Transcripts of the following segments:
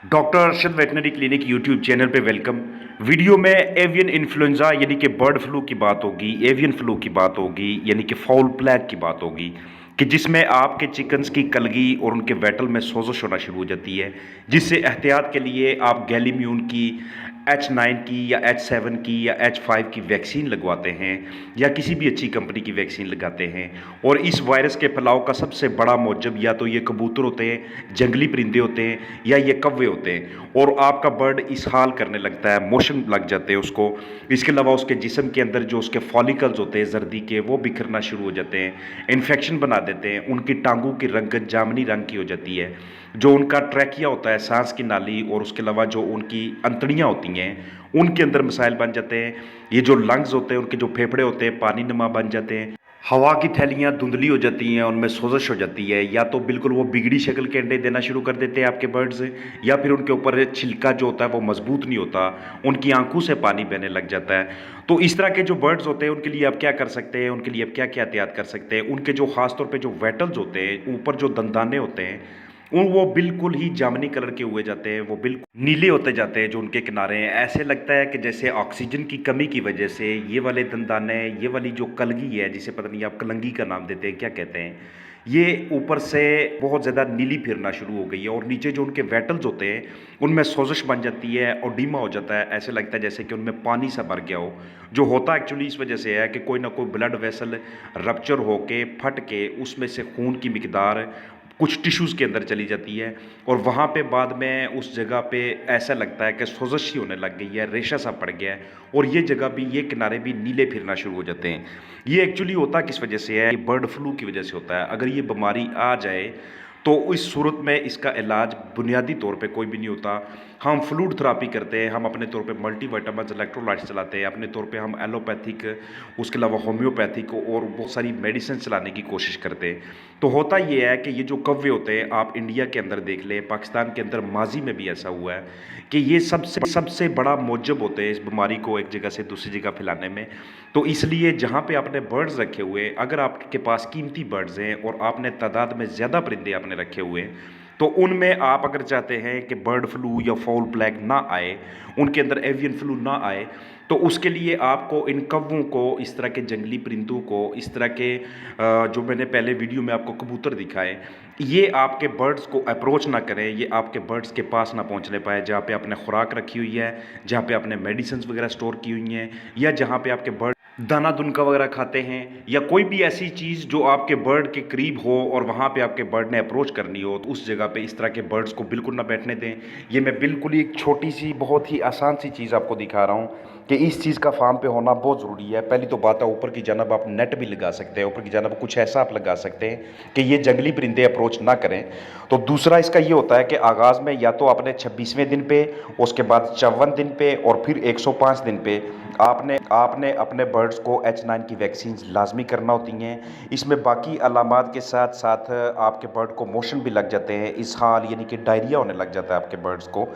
Doctor Arshad veterinary clinic YouTube channel पे welcome. Video में avian influenza यानी कि बर्ड फ्लू की बात होगी, एवियन फ्लू की बात होगी, यानी कि फाउल प्लैग की बात होगी कि जिसमें आपके चिकन्स की कलगी और उनके वेटल में सोजश होना शुरू हो जाती है, जिससे एहतियात के लिए आप गैलीम्यून की H9 की या H7 की या H5 की वैक्सीन लगवाते हैं या किसी भी अच्छी कंपनी की वैक्सीन लगाते हैं। और इस वायरस के फैलाव का सबसे बड़ा मौजब या तो ये कबूतर होते हैं, जंगली परिंदे होते हैं, या ये कौवे होते हैं। और आपका बर्ड इसहाल करने लगता है, मोशन लग जाते हैं उसको। इसके अलावा उसके जिस्म के अंदर जो उसके फॉलिकल्स होते हैं जर्दी के, वो बिखरना शुरू हो जाते हैं, इन्फेक्शन बना देते हैं, उनकी टांगों की रंगत जामनी रंग की हो जाती है। जो उनका ट्रैकिया होता है, सांस की नाली, और उसके अलावा जो उनकी अंतड़ियाँ होती हैं, उनके अंदर मसाइल बन जाते हैं। ये जो लंग्स होते हैं, उनके जो फेफड़े होते हैं, पानी नमा बन जाते हैं। हवा की थैलियाँ धुंधली हो जाती हैं, उनमें सोजश हो जाती है, या तो बिल्कुल वो बिगड़ी शक्ल के अंडे देना शुरू कर देते हैं आपके बर्ड्स, या फिर उनके ऊपर छिलका जो होता है वो मजबूत नहीं होता, उनकी आंखों से पानी बहने लग जाता है। तो इस तरह के जो बर्ड्स होते हैं उनके लिए आप क्या कर सकते हैं, उनके लिए आप क्या क्या एहतियात कर सकते हैं। उनके जो खासतौर पे जो वेटल्स होते हैं, ऊपर जो दंदाने होते हैं, उन वो बिल्कुल ही जामुनी कलर के हुए जाते हैं, वो बिल्कुल नीले होते जाते हैं। जो उनके किनारे हैं, ऐसे लगता है कि जैसे ऑक्सीजन की कमी की वजह से ये वाले दंदाने, ये वाली जो कलगी है, जिसे पता नहीं आप कलंगी का नाम देते हैं क्या कहते हैं, ये ऊपर से बहुत ज़्यादा नीली फिरना शुरू हो गई है। और नीचे जो उनके वेटल्स होते हैं उनमें सोजश बन जाती है, ओडीमा हो जाता है। ऐसे लगता है जैसे कि उनमें पानी सा भर गया हो। जो होता एक्चुअली इस वजह से है कि कोई ना कोई ब्लड वेसल रप्चर होके फट के उसमें से खून की मिकदार कुछ टिश्यूज़ के अंदर चली जाती है, और वहाँ पे बाद में उस जगह पे ऐसा लगता है कि सोजश ही होने लग गई है, रेशा सा पड़ गया है, और ये जगह भी, ये किनारे भी नीले फिरना शुरू हो जाते हैं। ये एक्चुअली होता किस वजह से है? ये बर्ड फ्लू की वजह से होता है। अगर ये बीमारी आ जाए तो इस सूरत में इसका इलाज बुनियादी तौर पे कोई भी नहीं होता। हम फ्लूइड थेरेपी करते हैं, हम अपने तौर पे मल्टीविटामिन्स, इलेक्ट्रोलाइट्स चलाते हैं, अपने तौर पे हम एलोपैथिक, उसके अलावा होम्योपैथिक और बहुत सारी मेडिसिन चलाने की कोशिश करते हैं। तो होता ये है कि ये जो कौवे होते हैं, आप इंडिया के अंदर देख लें, पाकिस्तान के अंदर माजी में भी ऐसा हुआ है कि ये सबसे सबसे बड़ा मौजब होते हैं इस बीमारी को एक जगह से दूसरी जगह फैलाने में। तो इसलिए जहाँ पे आपने बर्ड्स रखे हुए, अगर आपके पास कीमती बर्ड्स हैं और आपने तादाद में ज़्यादा परिंदे आपने रखे हुए हैं, तो उनमें आप अगर चाहते हैं कि बर्ड फ्लू या फाउल प्लैग ना आए, उनके अंदर एवियन फ्लू ना आए, तो उसके लिए आपको इन कौवों को, इस तरह के जंगली परिंदों को, इस तरह के जो मैंने पहले वीडियो में आपको कबूतर दिखाए, ये आपके बर्ड्स को अप्रोच ना करें, ये आपके बर्ड्स के पास ना पहुंचने पाए जहाँ पे आपने खुराक रखी हुई है, जहाँ पे आपने मेडिसिन वगैरह स्टोर की हुई हैं, या जहाँ पे आपके बर्ड दाना दुनका वगैरह खाते हैं, या कोई भी ऐसी चीज़ जो आपके बर्ड के करीब हो और वहाँ पे आपके बर्ड ने अप्रोच करनी हो, तो उस जगह पे इस तरह के बर्ड्स को बिल्कुल ना बैठने दें। ये मैं बिल्कुल ही एक छोटी सी, बहुत ही आसान सी चीज़ आपको दिखा रहा हूँ कि इस चीज़ का फार्म पे होना बहुत ज़रूरी है। पहली तो बात है, ऊपर की जानब आप नेट भी लगा सकते हैं, ऊपर की जानब कुछ ऐसा आप लगा सकते हैं कि ये जंगली परिंदे अप्रोच ना करें। तो दूसरा इसका ये होता है कि आगाज़ में या तो आपने 26वें दिन पे, उसके बाद 54 दिन पे, और फिर 105 दिन पे आपने आपने अपने बर्ड्स को H9 की वैक्सीन लाजमी करना होती हैं। इसमें बाकी अलामात के साथ साथ आपके बर्ड को मोशन भी लग जाते हैं, इसहाल यानी कि डायरिया होने लग जाता है आपके बर्ड्स को,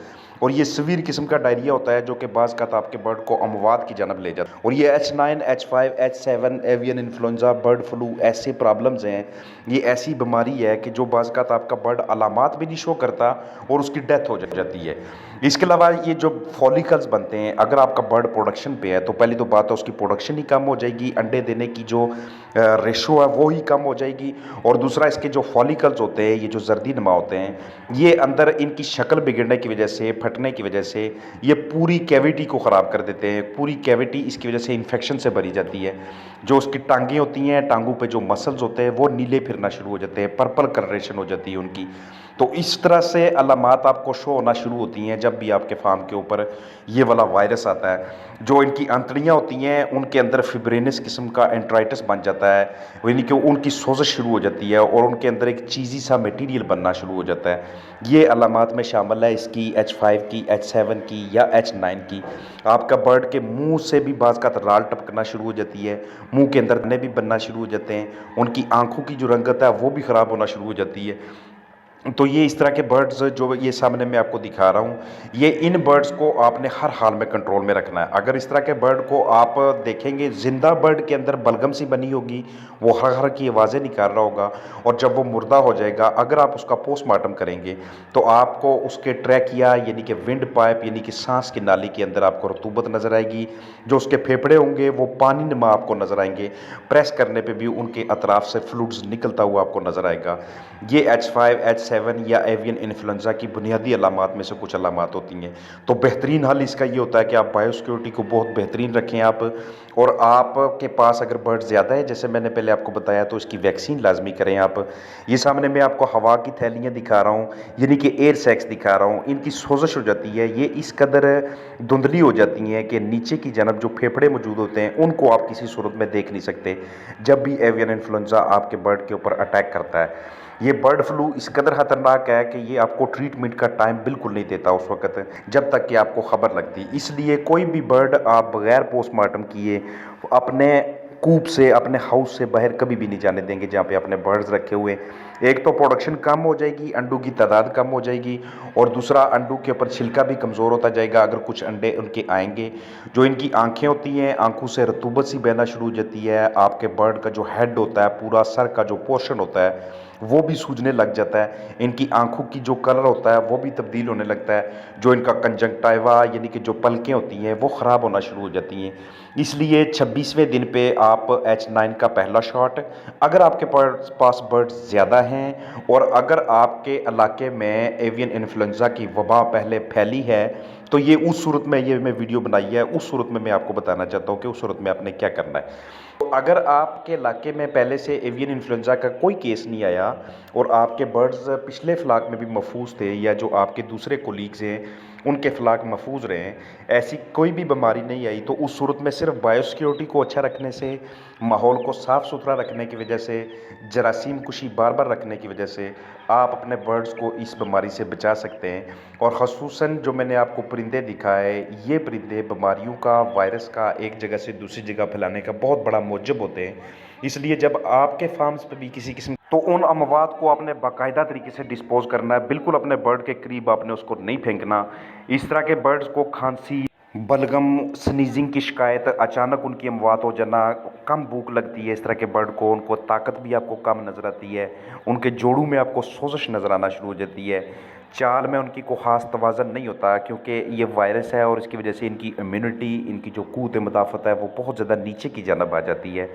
और ये सीवियर किस्म का डायरिया होता है जो कि बाज़ का आपके बर्ड को अमवात की जानब ले जाता है। और ये H9, H5, H7, avian influenza, bird flu ऐसे प्रॉब्लम्स हैं, ये ऐसी बीमारी है कि जो बाज़ का आपका बर्ड अलामात भी नहीं शो करता और उसकी डेथ हो जाती है। इसके अलावा ये जो फॉलिकल्स बनते हैं, अगर आपका बर्ड प्रोडक्शन पे है तो पहली तो बात है उसकी प्रोडक्शन ही कम हो जाएगी, अंडे देने की जो रेशो है वो ही कम हो जाएगी। और दूसरा, इसके जो फॉलिकल्स होते हैं, ये जो जर्दी नमा होते हैं, ये अंदर इनकी शक्ल बिगड़ने की वजह से, फटने की वजह से, ये पूरी कैविटी को ख़राब कर देते हैं। पूरी कैविटी इसकी वजह से इन्फेक्शन से भरी जाती है। जो उसकी टांगें होती हैं, टांगों पे जो मसल्स होते हैं वो नीले फिरना शुरू हो जाते हैं, पर्पल कलरेशन हो जाती है उनकी। तो इस तरह से अलामात आपको शो होना शुरू होती हैं जब भी आपके फार्म के ऊपर ये वाला वायरस आता है। जो इनकी अंतड़ियाँ होती हैं उनके अंदर फिब्रेनस किस्म का एंट्राइटिस बन जाता है, यानी कि उनकी सोजश शुरू हो जाती है और उनके अंदर एक चीज़ी सा मटेरियल बनना शुरू हो जाता है। ये अलामात में शामिल है इसकी H5 की, H7 की या H9 की। आपका बर्ड के मुंह से भी बाज़ का राल टपकना शुरू हो जाती है, मुंह के अंदर दाने भी बनना शुरू हो जाते हैं, उनकी आंखों की जो रंगत है वो भी ख़राब होना शुरू हो जाती है। तो ये इस तरह के बर्ड्स जो ये सामने मैं आपको दिखा रहा हूँ, ये इन बर्ड्स को आपने हर हाल में कंट्रोल में रखना है। अगर इस तरह के बर्ड को आप देखेंगे, जिंदा बर्ड के अंदर बलगम सी बनी होगी, वो हर हर की आवाज़ें निकाल रहा होगा, और जब वो मुर्दा हो जाएगा, अगर आप उसका पोस्टमार्टम करेंगे तो आपको उसके ट्रैकिया यानी कि विंड पाइप यानी कि सांस की नाली के अंदर आपको रतूबत नज़र आएगी। जो उसके फेफड़े होंगे वो पानी नुमा आपको नज़र आएंगे, प्रेस करने पे भी उनके अतराफ से फ्लूइड्स निकलता हुआ आपको नज़र आएगा। ये H5 H7 या एवियन इन्फ्लुएंजा की बुनियादी अलामात में से कुछ अलामात होती हैं। तो बेहतरीन हल इसका ये होता है कि आप बायोसिक्योरिटी को बहुत बेहतरीन रखें आप, और आपके पास अगर बर्ड ज़्यादा है, जैसे मैंने पहले आपको बताया, तो इसकी वैक्सीन लाजमी करें आप। ये सामने मैं आपको हवा की थैलियाँ दिखा रहा हूँ, यानी कि एयर सैक्स दिखा रहा हूँ। इनकी सोजश हो जाती है, ये इस कदर धुंधली हो जाती हैं कि नीचे की जानब जो फेफड़े मौजूद होते हैं उनको आप किसी सूरत में देख नहीं सकते जब भी एवियन इन्फ्लुएंजा आपके बर्ड के ऊपर अटैक करता है। ये बर्ड फ्लू इस कदर ख़तरनाक है कि ये आपको ट्रीटमेंट का टाइम बिल्कुल नहीं देता उस वक्त, जब तक कि आपको ख़बर लगती। इसलिए कोई भी बर्ड आप बगैर पोस्टमार्टम किए अपने कूप से, अपने हाउस से बाहर कभी भी नहीं जाने देंगे जहाँ पे आपने बर्ड्स रखे हुए। एक तो प्रोडक्शन कम हो जाएगी, अंडों की तादाद कम हो जाएगी, और दूसरा अंडों के ऊपर छिलका भी कमज़ोर होता जाएगा अगर कुछ अंडे उनके आएंगे। जो इनकी आंखें होती हैं, आंखों से रतूबत सी बहना शुरू हो जाती है। आपके बर्ड का जो हेड होता है, पूरा सर का जो पोर्शन होता है, वो भी सूजने लग जाता है। इनकी आंखों की जो कलर होता है वो भी तब्दील होने लगता है। जो इनका कंजंक्टिवा यानी कि जो पलकें होती हैं वो ख़राब होना शुरू हो जाती हैं। इसलिए 26वें दिन पे आप H9 का पहला शॉट, अगर आपके पास बर्ड्स ज़्यादा हैं और अगर आपके इलाके में एवियन इन्फ्लुएंजा की वबा पहले फैली है, तो ये उस सूरत में ये मैं वीडियो बनाई है, उस सूरत में मैं आपको बताना चाहता हूँ कि उस सूरत में आपने क्या करना है। तो अगर आपके इलाके में पहले से एवियन इन्फ्लुएंजा का कोई केस नहीं आया और आपके बर्ड्स पिछले फ्लाक में भी महफूज थे, या जो आपके दूसरे कोलीग्स हैं उनके फ्लाक महफूज रहे हैं, ऐसी कोई भी बीमारी नहीं आई, तो उस सूरत में सिर्फ बायोसिक्योरिटी को अच्छा रखने से, माहौल को साफ़ सुथरा रखने की वजह से, जरासीम कुशी बार बार रखने की वजह से आप अपने बर्ड्स को इस बीमारी से बचा सकते हैं। और ख़ुसूसन जो मैंने आपको परिंदे दिखाए, ये परिंदे बीमारियों का, वायरस का एक जगह से दूसरी जगह फैलाने का बहुत बड़ा मौजब होते हैं। इसलिए जब आपके फार्म्स पे भी किसी किस्म, तो उन अमवात को आपने बाकायदा तरीके से डिस्पोज करना है। बिल्कुल अपने बर्ड के करीब आपने उसको नहीं फेंकना। इस तरह के बर्ड्स को खांसी, बलगम, स्नीजिंग की शिकायत, अचानक उनकी अमवात हो जाना, कम भूख लगती है इस तरह के बर्ड को, उनको ताकत भी आपको कम नज़र आती है, उनके जोड़ों में आपको सोजिश नज़र आना शुरू हो जाती है, चाल में उनकी कोई ख़ास तवाज़न नहीं होता, क्योंकि ये वायरस है और इसकी वजह से इनकी इम्यूनिटी, इनकी जो क़ुव्वत मुदाफ़त है वो बहुत ज़्यादा नीचे की जानब आ जाती है।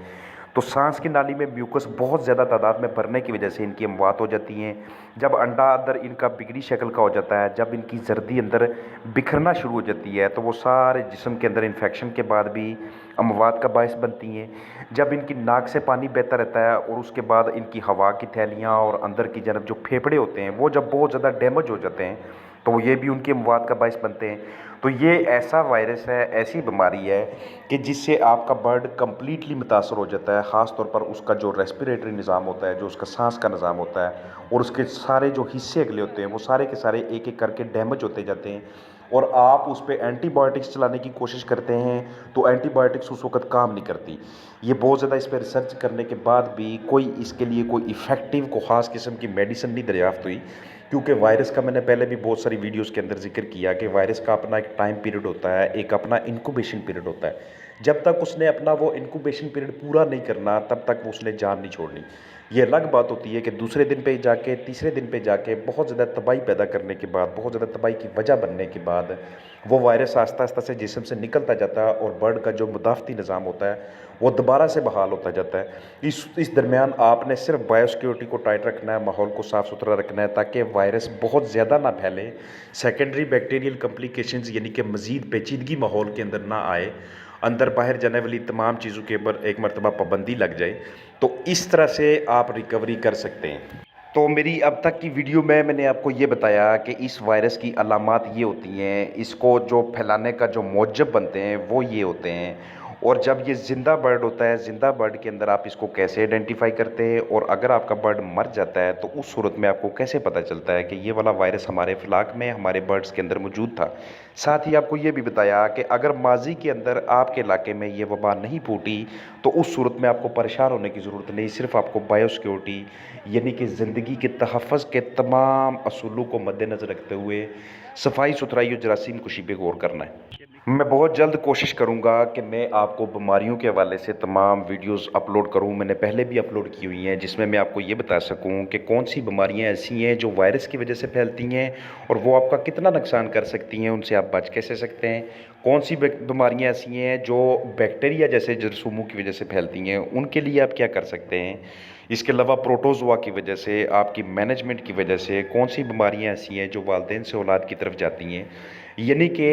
तो सांस की नाली में म्यूकस बहुत ज़्यादा तादाद में भरने की वजह से इनकी अमवात हो जाती हैं। जब अंडा अंदर इनका बिगड़ी शक्ल का हो जाता है, जब इनकी जर्दी अंदर बिखरना शुरू हो जाती है, तो वो सारे जिस्म के अंदर इन्फेक्शन के बाद भी अमवात का बायस बनती हैं। जब इनकी नाक से पानी बहता रहता है और उसके बाद इनकी हवा की थैलियाँ और अंदर की जानब जो फेफड़े होते हैं वो जब बहुत ज़्यादा डैमेज हो जाते हैं, तो ये भी उनकी अमवात का बायस बनते हैं। तो ये ऐसा वायरस है, ऐसी बीमारी है कि जिससे आपका बर्ड कम्प्लीटली मुतासर हो जाता है। ख़ास तौर पर उसका जो रेस्पिरेटरी निज़ाम होता है, जो उसका सांस का निज़ाम होता है, और उसके सारे जो हिस्से अगले होते हैं वो सारे के सारे एक एक करके डैमेज होते जाते हैं। और आप उस पर एंटीबायोटिक्स चलाने की कोशिश करते हैं तो एंटीबायोटिक्स उस वक्त काम नहीं करती। ये बहुत ज़्यादा इस पर रिसर्च करने के बाद भी कोई इसके लिए कोई इफ़ेक्टिव को ख़ास किस्म की मेडिसिन नहीं दरियाफ़्त हुई, क्योंकि वायरस का मैंने पहले भी बहुत सारी वीडियोस के अंदर जिक्र किया कि वायरस का अपना एक टाइम पीरियड होता है, एक अपना इंक्यूबेशन पीरियड होता है। जब तक उसने अपना वो इंक्यूबेशन पीरियड पूरा नहीं करना, तब तक वो उसने जान नहीं छोड़नी। ये अलग बात होती है कि दूसरे दिन पे जाके, तीसरे दिन पे जाके बहुत ज़्यादा तबाही पैदा करने के बाद, बहुत ज़्यादा तबाही की वजह बनने के बाद वो वायरस आस्ता आस्ता से जिस्म से निकलता जाता है और बर्ड का जो मुदाफ़ती निज़ाम होता है वो दोबारा से बहाल होता जाता है। इस दरमियान आपने सिर्फ बायोसिक्योरिटी को टाइट रखना है, माहौल को साफ़ सुथरा रखना है, ताकि वायरस बहुत ज़्यादा ना फैले, सेकेंडरी बैक्टीरियल कम्प्लिकेशंस यानी कि मज़ीद पेचीदगी माहौल के अंदर ना आए, अंदर बाहर जाने वाली तमाम चीज़ों के ऊपर एक मरतबा पाबंदी लग जाए। तो इस तरह से आप रिकवरी कर सकते हैं। तो मेरी अब तक की वीडियो में मैंने आपको ये बताया कि इस वायरस की अलामात ये होती हैं, इसको जो फैलाने का जो मौजब बनते हैं वो ये होते हैं, اور جب یہ زندہ برڈ ہوتا ہے، زندہ برڈ کے اندر آپ اس کو کیسے آئیڈینٹیفائی کرتے ہیں، اور اگر آپ کا برڈ مر جاتا ہے تو اس صورت میں آپ کو کیسے پتہ چلتا ہے کہ یہ والا وائرس ہمارے فلاک میں، ہمارے برڈز کے اندر موجود تھا۔ ساتھ ہی آپ کو یہ بھی بتایا کہ اگر ماضی کے اندر آپ کے علاقے میں یہ وبا نہیں پھوٹی تو اس صورت میں آپ کو پریشان ہونے کی ضرورت نہیں، صرف آپ کو بایو سیکیورٹی یعنی کہ زندگی کے تحفظ کے تمام اصولوں کو مد نظر رکھتے ہوئے صفائی ستھرائی اور جراثیم کشی پہ غور کرنا ہے۔ میں بہت جلد کوشش کروں گا کہ میں آپ کو بیماریوں کے حوالے سے تمام ویڈیوز اپلوڈ کروں۔ میں نے پہلے بھی اپلوڈ کی ہوئی ہیں جس میں آپ کو یہ بتا سکوں کہ کون سی بیماریاں ایسی ہیں جو وائرس کی وجہ سے پھیلتی ہیں اور وہ آپ کا کتنا نقصان کر سکتی ہیں، ان سے آپ بچ کیسے سکتے ہیں۔ کون سی بیماریاں ایسی ہیں جو بیکٹیریا جیسے جراثیموں کی وجہ سے پھیلتی ہیں، ان کے لیے آپ کیا کر سکتے ہیں۔ اس کے علاوہ پروٹوزوا کی وجہ سے، آپ کی مینجمنٹ کی وجہ سے کون سی بیماریاں ایسی ہیں جو والدین سے اولاد کی طرف جاتی ہیں۔ یعنی کہ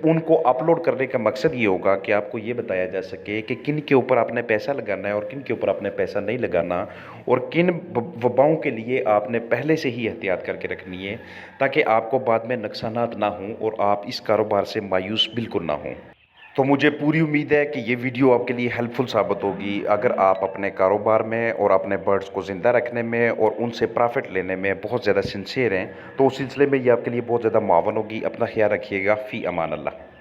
ان کو اپلوڈ کرنے کا مقصد یہ ہوگا کہ آپ کو یہ بتایا جا سکے کہ کن کے اوپر آپ نے پیسہ لگانا ہے اور کن کے اوپر آپ نے پیسہ نہیں لگانا، اور کن وباؤں کے لیے آپ نے پہلے سے ہی احتیاط کر کے رکھنی ہے تاکہ آپ کو بعد میں نقصانات نہ ہوں اور آپ اس کاروبار سے مایوس بالکل نہ ہوں۔ تو مجھے پوری امید ہے کہ یہ ویڈیو آپ کے لیے ہیلپ فل ثابت ہوگی اگر آپ اپنے کاروبار میں اور اپنے برڈز کو زندہ رکھنے میں اور ان سے پرافٹ لینے میں بہت زیادہ سنسیئر ہیں، تو اس سلسلے میں یہ آپ کے لیے بہت زیادہ معاون ہوگی۔ اپنا خیال رکھیے گا۔ فی امان اللہ۔